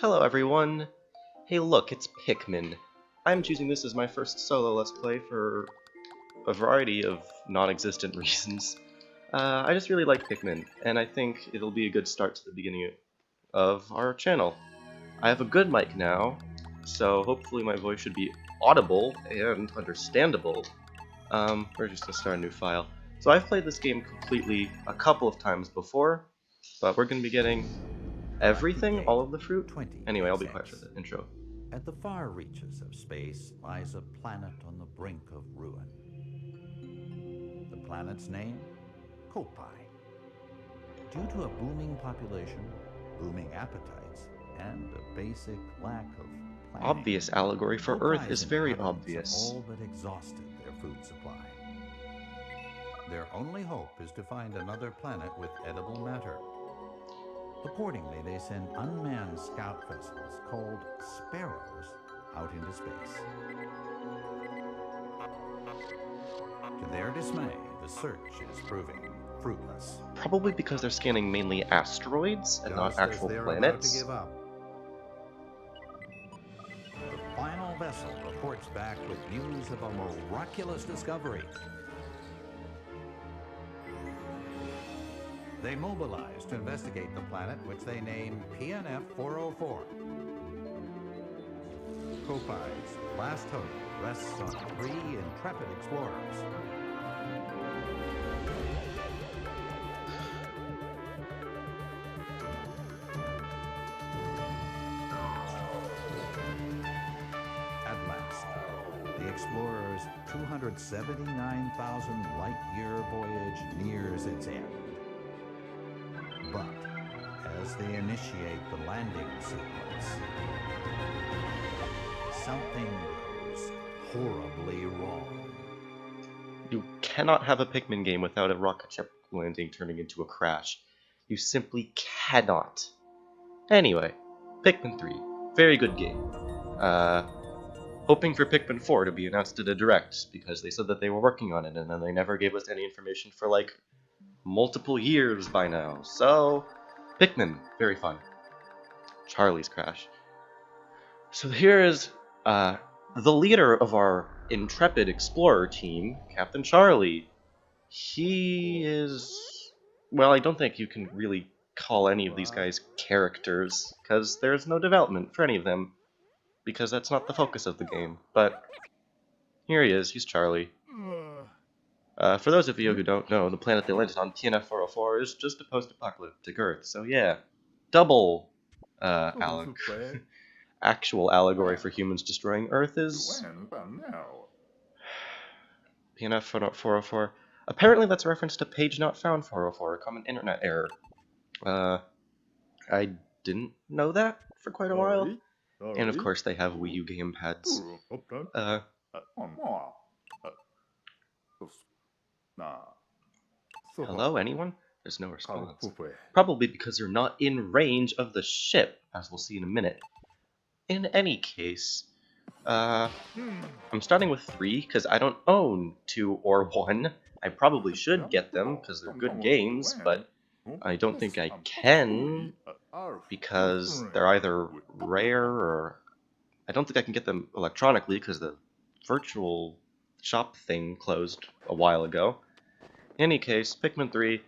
Hello everyone! Hey look, it's Pikmin. I'm choosing this as my first solo Let's Play for a variety of non-existent reasons. I just really like Pikmin, and I think it'll be a good start to the beginning of our channel. I have a good mic now, so hopefully my voice should be audible and understandable. We're just gonna start a new file. So I've played this game completely a couple of times before, but we're gonna be getting everything, all of the fruit? Anyway, I'll be quiet for the intro. At the far reaches of space lies a planet on the brink of ruin. The planet's name? Kopai. Due to a booming population, booming appetites, and a basic lack of planning, Obvious allegory for Earth is very inhabitants obvious. have all but exhausted their food supply. Their only hope is to find another planet with edible matter. Accordingly, they send unmanned scout vessels called Sparrows out into space. To their dismay, the search is proving fruitless. Probably because they're scanning mainly asteroids and not actual planets. About to give up. The final vessel reports back with news of a miraculous discovery. They mobilize to investigate the planet, which they name PNF 404. Kopai's last hope rests on 3 intrepid explorers. At last, the explorers' 279,000 light-year voyage nears its end. But as they initiate the landing sequence, something goes horribly wrong. You cannot have a Pikmin game without a rocket ship landing turning into a crash. You simply cannot. Anyway, Pikmin 3. Very good game. Hoping for Pikmin 4 to be announced at a Direct, because they said that they were working on it, and then they never gave us any information for, like, multiple years by now. So, Pikmin, very fun. Charlie's Crash. So here is the leader of our intrepid explorer team, Captain Charlie. He is... well, I don't think you can really call any of these guys characters, because there's no development for any of them, because that's not the focus of the game. But here he is, he's Charlie. For those of you who don't know, the planet they landed on, PNF 404, is just a post-apocalyptic Earth. So yeah, double actual allegory for humans destroying Earth is PNF 404. Apparently that's a reference to Page Not Found 404, a common internet error. I didn't know that for quite a while. And of course they have Wii U gamepads. Hello, anyone? There's no response. Probably because they're not in range of the ship, as we'll see in a minute. In any case, I'm starting with 3, because I don't own 2 or 1. I probably should get them, because they're good games, but I don't think I can, because they're either rare or... I don't think I can get them electronically, because the virtual shop thing closed a while ago. In any case, Pikmin 3,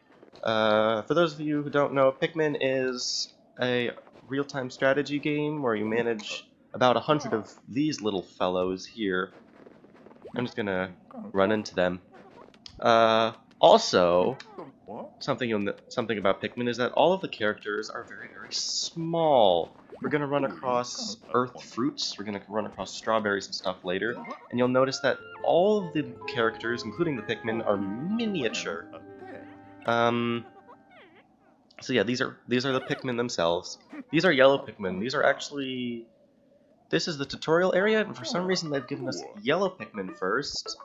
for those of you who don't know, Pikmin is a real-time strategy game where you manage about 100 of these little fellows here. I'm just gonna run into them. Also, something about Pikmin is that all of the characters are very, very small. We're gonna run across earth fruits, we're gonna run across strawberries and stuff later, and you'll notice that all of the characters, including the Pikmin, are miniature. So yeah, these are the Pikmin themselves. These are yellow Pikmin. These are actually... this is the tutorial area, and for some reason they've given us yellow Pikmin first,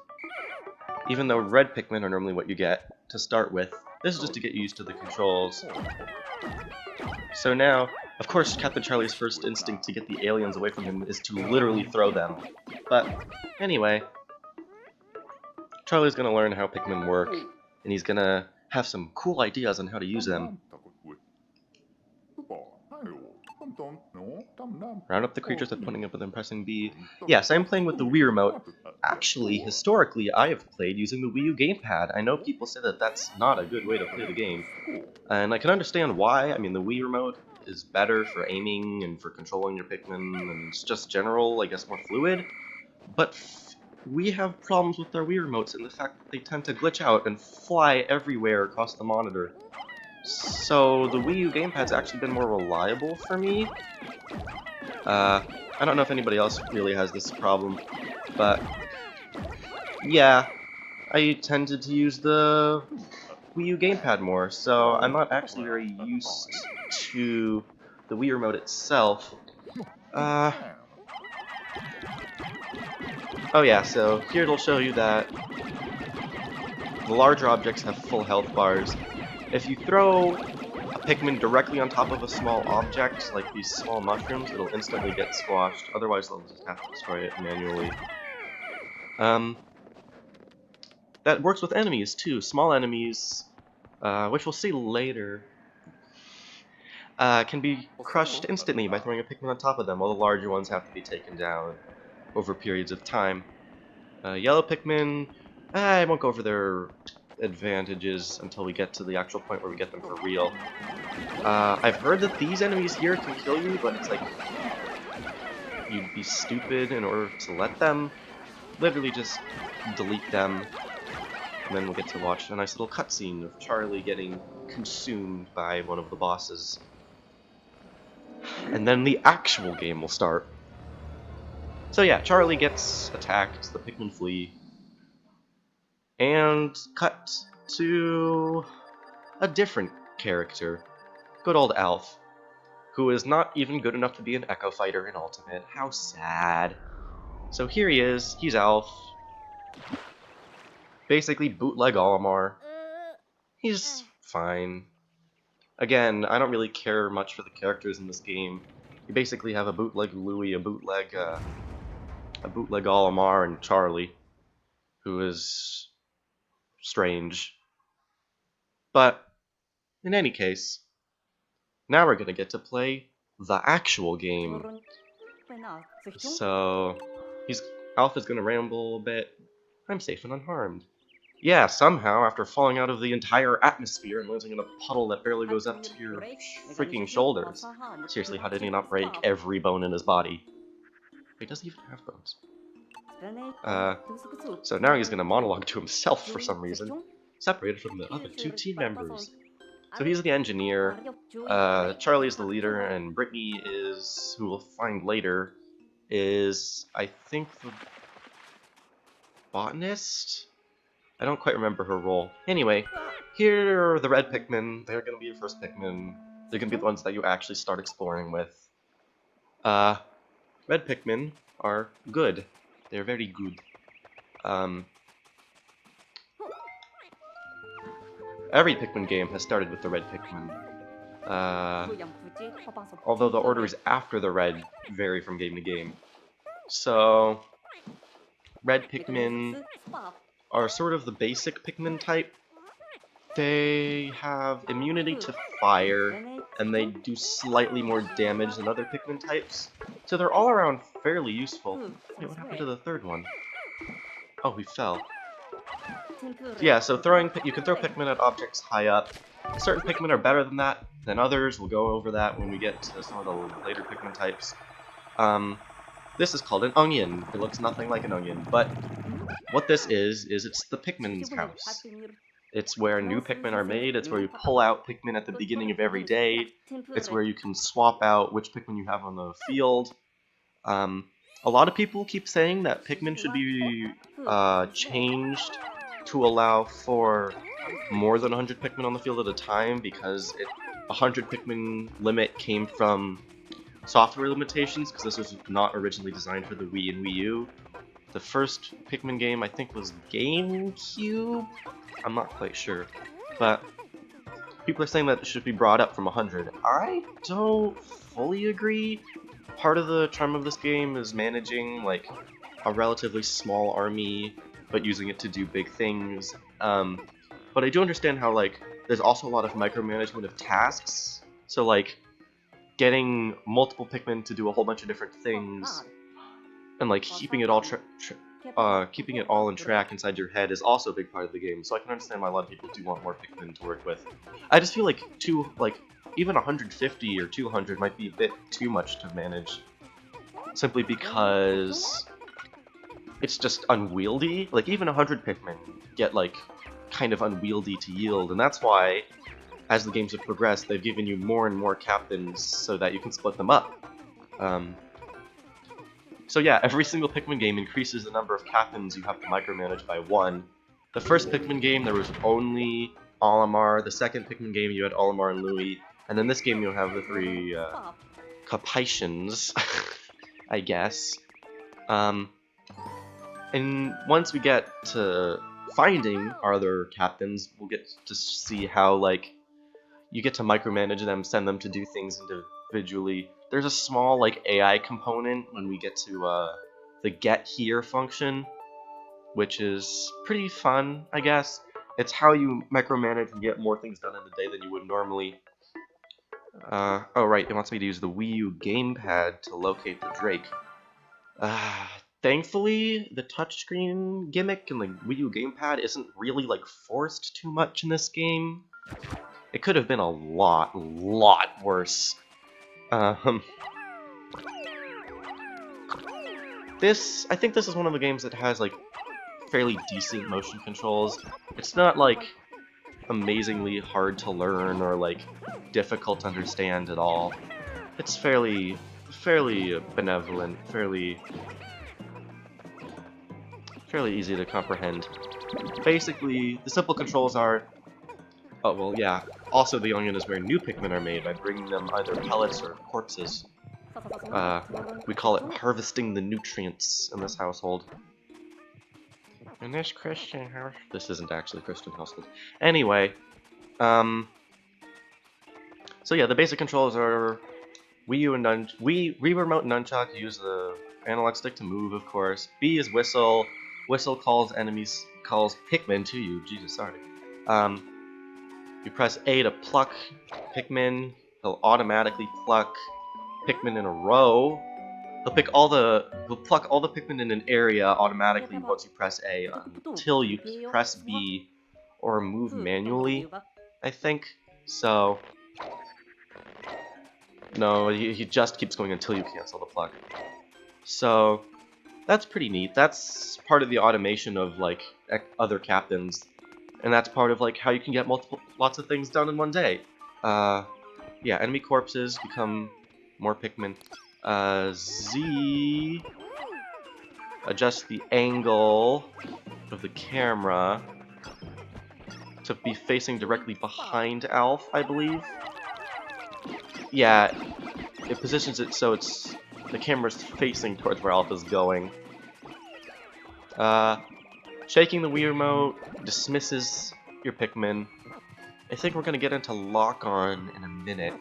even though red Pikmin are normally what you get to start with. This is just to get used to the controls. So now, of course, Captain Charlie's first instinct to get the aliens away from him is to literally throw them. But anyway, Charlie's gonna learn how Pikmin work, and he's gonna have some cool ideas on how to use them. Round up the creatures by putting up with and pressing B. Yes, I'm playing with the Wii remote. Actually, historically, I have played using the Wii U gamepad. I know people say that that's not a good way to play the game. And I can understand why. I mean, the Wii remote is better for aiming and for controlling your Pikmin, and it's just general, I guess, more fluid. But we have problems with our Wii remotes in the fact that they tend to glitch out and fly everywhere across the monitor. So the Wii U gamepad's actually been more reliable for me. I don't know if anybody else really has this problem, but yeah, I tended to use the Wii U gamepad more, so I'm not actually very used to the Wii remote itself. Oh yeah, so here it'll show you that the larger objects have full health bars. If you throw a Pikmin directly on top of a small object, like these small mushrooms, it'll instantly get squashed, otherwise they'll just have to destroy it manually. That works with enemies too. Small enemies, which we'll see later, can be crushed instantly by throwing a Pikmin on top of them, while the larger ones have to be taken down over periods of time. Yellow Pikmin, I won't go over their advantages until we get to the actual point where we get them for real. I've heard that these enemies here can kill you, but it's like you'd be stupid in order to let them. Literally just delete them, and then we'll get to watch a nice little cutscene of Charlie getting consumed by one of the bosses. And then the actual game will start. So yeah, Charlie gets attacked, the Pikmin flee, and cut to a different character, good old Alf, who is not even good enough to be an Echo Fighter in Ultimate. How sad. So here he is, he's Alf, basically bootleg Olimar. He's fine. Again, I don't really care much for the characters in this game. You basically have a bootleg Louie, a bootleg Olimar, and Charlie, who is strange. But in any case, now we're gonna get to play the actual game. So Alf is gonna ramble a bit. I'm safe and unharmed. Yeah, somehow, after falling out of the entire atmosphere and landing in a puddle that barely goes up to your freaking shoulders. Seriously, how did he not break every bone in his body? Wait, does he even have bones? So now he's gonna monologue to himself for some reason, separated from the other two team members. So he's the engineer, Charlie's the leader, and Brittany is, who we'll find later, is, I think, the botanist? I don't quite remember her role. Anyway, here are the red Pikmin. They're gonna be your first Pikmin. They're gonna be the ones that you actually start exploring with. Red Pikmin are good. They're very good. Every Pikmin game has started with the red Pikmin. Although the orders after the red vary from game to game. So, red Pikmin are sort of the basic Pikmin type. They have immunity to fire, and they do slightly more damage than other Pikmin types. So they're all around fairly useful. Wait, what happened to the third one? Oh, he fell. Yeah, so you can throw Pikmin at objects high up. Certain Pikmin are better than others. We'll go over that when we get to some of the later Pikmin types. This is called an onion. It looks nothing like an onion, but what this is it's the Pikmin's house. It's where new Pikmin are made. It's where you pull out Pikmin at the beginning of every day. It's where you can swap out which Pikmin you have on the field. A lot of people keep saying that Pikmin should be changed to allow for more than 100 Pikmin on the field at a time, because 100 Pikmin limit came from software limitations, because this was not originally designed for the Wii and Wii U. The first Pikmin game, I think, was GameCube? I'm not quite sure. But people are saying that it should be brought up from 100. I don't fully agree. Part of the charm of this game is managing, like, a relatively small army, but using it to do big things. But I do understand how, like, there's also a lot of micromanagement of tasks. So, like, getting multiple Pikmin to do a whole bunch of different things, and like keeping it all keeping it all in track inside your head is also a big part of the game. So I can understand why a lot of people do want more Pikmin to work with. I just feel like even 150 or 200 might be a bit too much to manage, simply because it's just unwieldy. Like even 100 Pikmin get like kind of unwieldy to yield, and that's why, as the games have progressed, they've given you more and more captains so that you can split them up. So yeah, every single Pikmin game increases the number of captains you have to micromanage by 1. The first Pikmin game, there was only Olimar. The second Pikmin game, you had Olimar and Louie. And then this game, you'll have the 3 Capaitians, I guess. And once we get to finding our other captains, we'll get to see how, like, you get to micromanage them, send them to do things individually. There's a small, like, AI component when we get to the get here function, which is pretty fun, I guess. It's how you micromanage and get more things done in the day than you would normally. Oh right, it wants me to use the Wii U gamepad to locate the Drake. Thankfully, the touchscreen gimmick in the Wii U gamepad isn't really, like, forced too much in this game. It could have been a lot worse. I think this is one of the games that has, like, fairly decent motion controls. It's not, like, amazingly hard to learn or, like, difficult to understand at all. It's fairly benevolent, fairly easy to comprehend. Basically, the simple controls are... Oh, well, yeah. Also, the onion is where new Pikmin are made by bringing them either pellets or corpses. We call it harvesting the nutrients in this household. In this Christian house... This isn't actually a Christian household. Anyway, so yeah, the basic controls are Wii U and Wii remote and nunchuck. Use the analog stick to move, of course. B is whistle. Whistle calls Pikmin to you. Jesus, sorry. You press A to pluck Pikmin. He'll automatically pluck Pikmin in a row. He'll pluck all the Pikmin in an area automatically once you press A until you press B or move manually, I think. So no, he just keeps going until you cancel the pluck. So that's pretty neat. That's part of the automation of, like, other captains. And that's part of, like, how you can get lots of things done in one day. Yeah, enemy corpses become more Pikmin. Z adjusts the angle of the camera to be facing directly behind Alf, I believe. Yeah, it positions it so the camera's facing towards where Alf is going. Shaking the Wii remote dismisses your Pikmin. I think we're going to get into lock-on in a minute.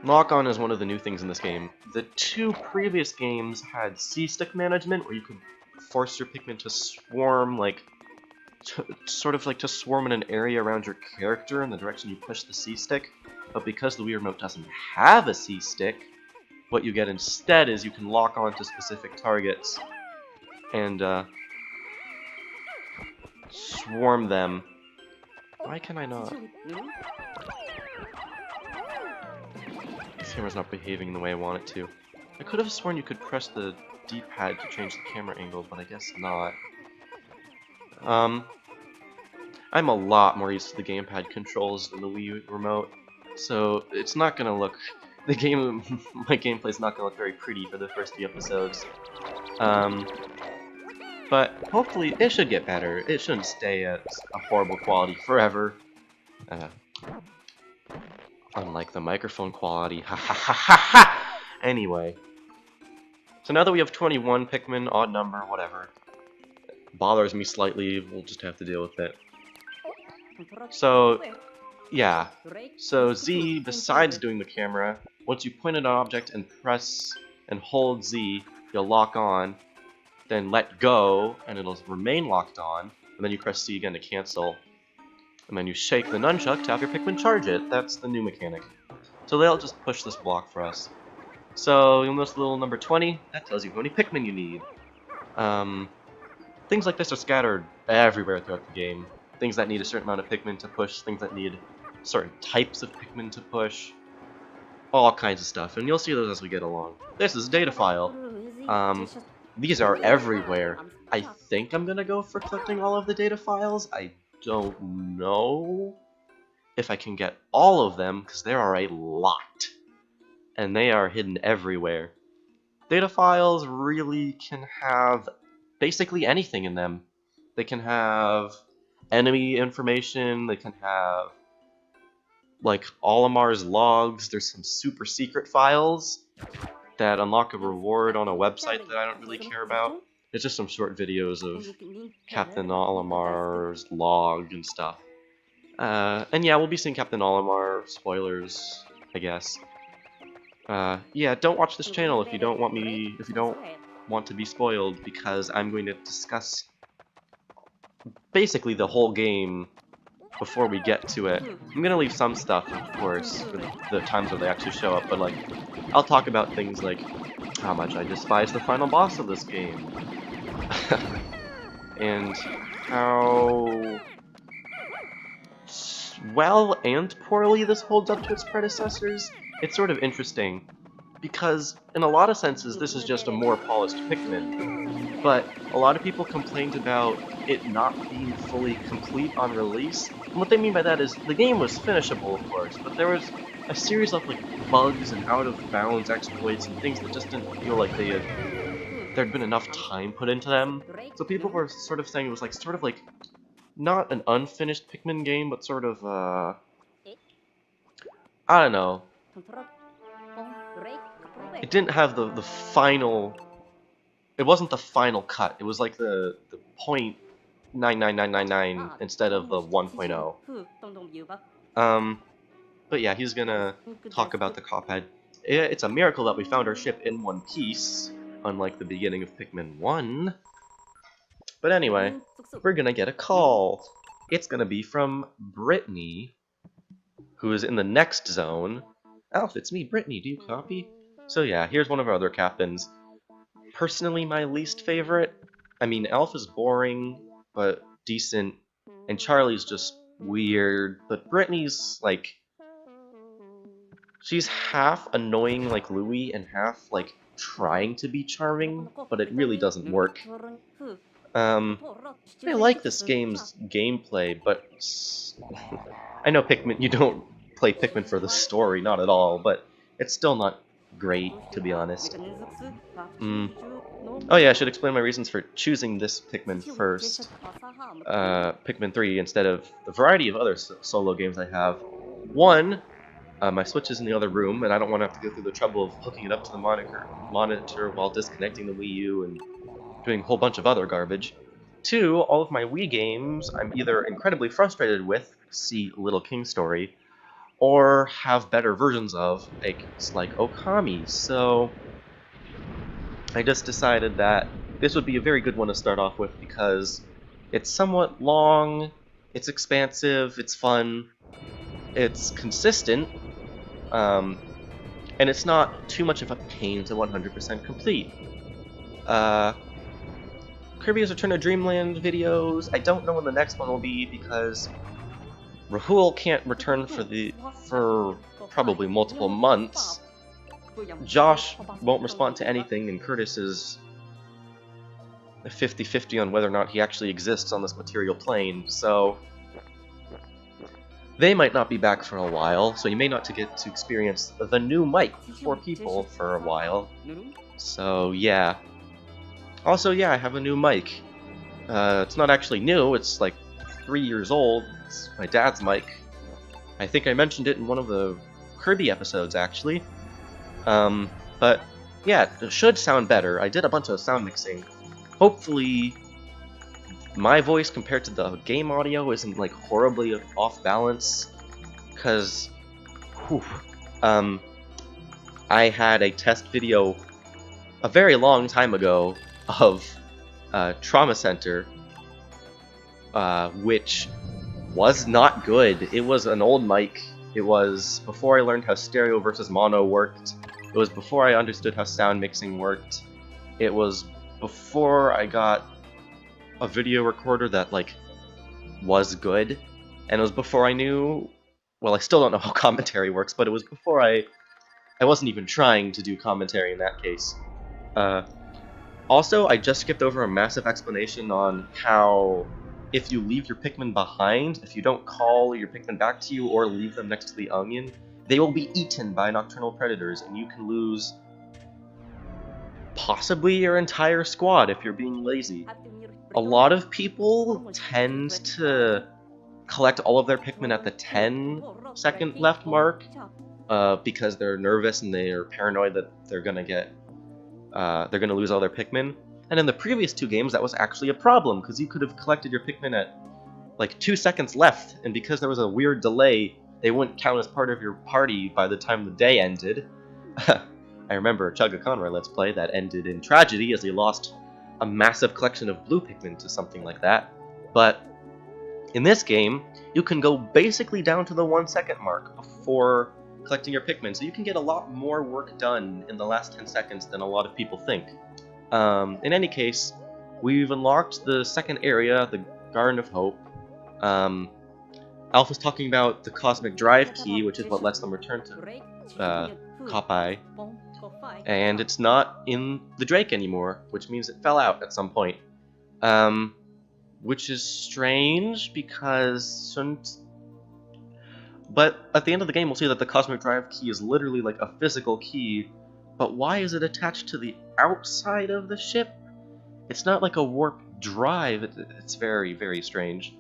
Lock-on is one of the new things in this game. The 2 previous games had C-stick management, where you could force your Pikmin to swarm, like, sort of like to swarm in an area around your character in the direction you push the C-stick. But because the Wii remote doesn't have a C-stick, what you get instead is you can lock on to specific targets and swarm them. Why can I not? This camera's not behaving the way I want it to. I could have sworn you could press the D-pad to change the camera angle, but I guess not. I'm a lot more used to the gamepad controls than the Wii U remote, so it's not gonna look... my gameplay's not gonna look very pretty for the first few episodes. But hopefully it should get better. It shouldn't stay at a horrible quality forever. Unlike the microphone quality. Ha ha ha ha ha! Anyway. So now that we have 21 Pikmin, odd number, whatever. Bothers me slightly, we'll just have to deal with it. So, yeah. So Z, besides doing the camera, once you point at an object and press and hold Z, you'll lock on. Then let go, and it'll remain locked on, and then you press C again to cancel. And then you shake the nunchuck to have your Pikmin charge it. That's the new mechanic. So they'll just push this block for us. So you'll notice little number 20, that tells you how many Pikmin you need. Things like this are scattered everywhere throughout the game. Things that need a certain amount of Pikmin to push, things that need certain types of Pikmin to push, all kinds of stuff, and you'll see those as we get along. This is a data file. These are everywhere. I think I'm gonna go for collecting all of the data files. I don't know if I can get all of them, because there are a lot. And they are hidden everywhere. Data files really can have basically anything in them. They can have enemy information, they can have like Olimar's logs, there's some super secret files that unlock a reward on a website that I don't really care about. It's just some short videos of Captain Olimar's log and stuff. And yeah, we'll be seeing Captain Olimar, spoilers, I guess. Yeah, don't watch this channel if you don't want to be spoiled, because I'm going to discuss basically the whole game before we get to it. I'm gonna leave some stuff, of course, for the times where they actually show up, but like, I'll talk about things like how much I despise the final boss of this game, and how well and poorly this holds up to its predecessors. It's sort of interesting, because in a lot of senses this is just a more polished Pikmin, but a lot of people complained about it not being fully complete on release. And what they mean by that is the game was finishable, of course, but there was a series of like bugs and out-of-bounds exploits and things that just didn't feel like there'd been enough time put into them. So people were sort of saying it was like sort of like not an unfinished Pikmin game, but sort of I don't know. It didn't have the final. It wasn't the final cut. It was like the 0.99999 instead of the 1.0. But yeah, he's gonna talk about the Cophead. It's a miracle that we found our ship in one piece, unlike the beginning of Pikmin 1. But anyway, we're gonna get a call. It's gonna be from Brittany, who is in the next zone. Alf, it's me, Brittany. Do you copy? So yeah, here's one of our other captains. Personally, my least favorite. I mean, Alf is boring, but decent, and Charlie's just weird, but Brittany's, like, she's half annoying like Louie and half, like, trying to be charming, but it really doesn't work. I like this game's gameplay, but I know Pikmin, you don't play Pikmin for the story, not at all, but it's still not great, to be honest. Oh yeah, I should explain my reasons for choosing this Pikmin first. Pikmin 3 instead of the variety of other solo games I have. One, my Switch is in the other room, and I don't want to have to go through the trouble of hooking it up to the monitor while disconnecting the Wii U and doing a whole bunch of other garbage. Two, all of my Wii games I'm either incredibly frustrated with, see Little King Story, or have better versions of, like Okami. So I just decided that this would be a very good one to start off with, because it's somewhat long, it's expansive, it's fun, it's consistent, and it's not too much of a pain to 100% complete. Kirby's Return to Dreamland videos, I don't know when the next one will be, because Rahul can't return for probably multiple months. Josh won't respond to anything, and Curtis is 50-50 on whether or not he actually exists on this material plane, so they might not be back for a while, so you may not get to experience the new mic for people for a while. So yeah. Also, yeah, I have a new mic. It's not actually new, it's like 3 years old. It's my dad's mic. I think I mentioned it in one of the Kirby episodes, actually. But yeah, it should sound better. I did a bunch of sound mixing. Hopefully, my voice compared to the game audio isn't like horribly off balance, because I had a test video a very long time ago of Trauma Center, which was not good. It was an old mic. It was before I learned how stereo versus mono worked. It was before I understood how sound mixing worked. It was before I got a video recorder that, like, was good. And it was before I knew... Well, I still don't know how commentary works, but it was before I wasn't even trying to do commentary in that case. Also, I just skipped over a massive explanation on how if you leave your Pikmin behind, if you don't call your Pikmin back to you or leave them next to the onion, they will be eaten by nocturnal predators, and you can lose possibly your entire squad if you're being lazy. A lot of people tend to collect all of their Pikmin at the 10-second left mark because they're nervous and they're paranoid that they're gonna lose all their Pikmin. And in the previous 2 games, that was actually a problem, because you could have collected your Pikmin at like 2 seconds left, and because there was a weird delay, they wouldn't count as part of your party by the time the day ended. I remember a Chugga Conroy Let's Play that ended in tragedy as he lost a massive collection of blue Pikmin to something like that. But in this game, you can go basically down to the 1 second mark before collecting your Pikmin, so you can get a lot more work done in the last 10 seconds than a lot of people think. In any case, we've unlocked the second area, the Garden of Hope. Alpha's talking about the Cosmic Drive Key, which is what lets them return to Kaupai. And it's not in the Drake anymore, which means it fell out at some point. Which is strange, because... But at the end of the game, we'll see that the Cosmic Drive Key is literally like a physical key, but why is it attached to the outside of the ship? It's not like a warp drive. It's very, very strange.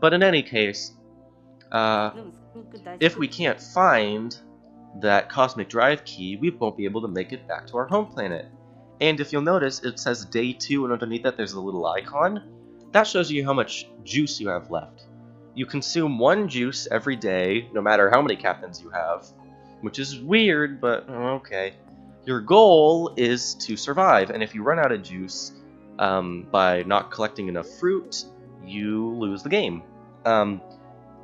But in any case, if we can't find that Cosmic Drive Key, we won't be able to make it back to our home planet. And if you'll notice, it says Day 2, and underneath that there's a little icon. That shows you how much juice you have left. You consume 1 juice every day, no matter how many captains you have, which is weird, but okay. Your goal is to survive, and if you run out of juice by not collecting enough fruit, you lose the game.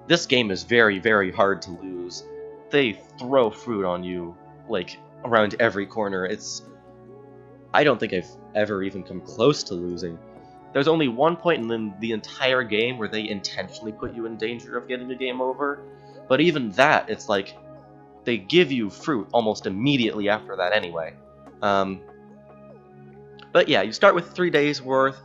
This game is very, very hard to lose. They throw fruit on you, like, around every corner. I don't think I've ever even come close to losing. There's only one point in the entire game where they intentionally put you in danger of getting the game over, but even that, it's like, they give you fruit almost immediately after that anyway. But yeah, you start with 3 days worth.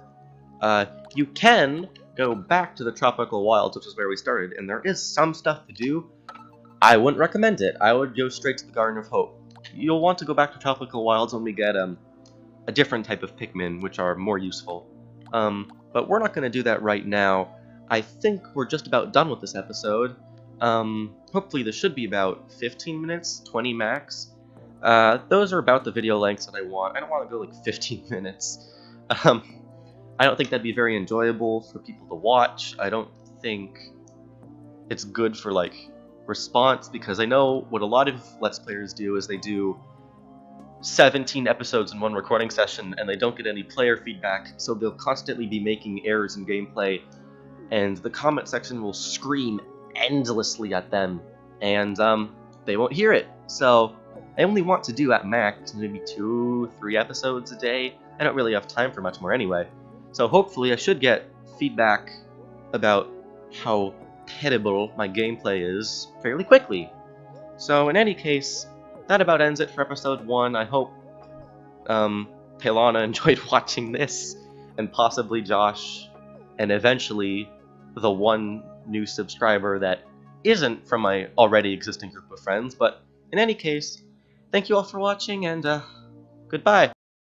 You can go back to the Tropical Wilds, which is where we started, and there is some stuff to do. I wouldn't recommend it. I would go straight to the Garden of Hope. You'll want to go back to Tropical Wilds when we get a different type of Pikmin, which are more useful. But we're not going to do that right now. I think we're just about done with this episode. Hopefully this should be about 15 minutes, 20 max. Those are about the video lengths that I want. I don't want to go like 15 minutes. I don't think that'd be very enjoyable for people to watch. I don't think it's good for, like, response, because I know what a lot of Let's Players do is they do 17 episodes in one recording session and they don't get any player feedback, so they'll constantly be making errors in gameplay, and the comment section will scream endlessly at them, and they won't hear it. So I only want to do at max maybe 2-3 episodes a day. I don't really have time for much more anyway. So hopefully I should get feedback about how terrible my gameplay is fairly quickly. So in any case, that about ends it for episode 1. I hope Taylana enjoyed watching this, and possibly Josh, and eventually the one new subscriber that isn't from my already existing group of friends. But in any case, thank you all for watching, and goodbye.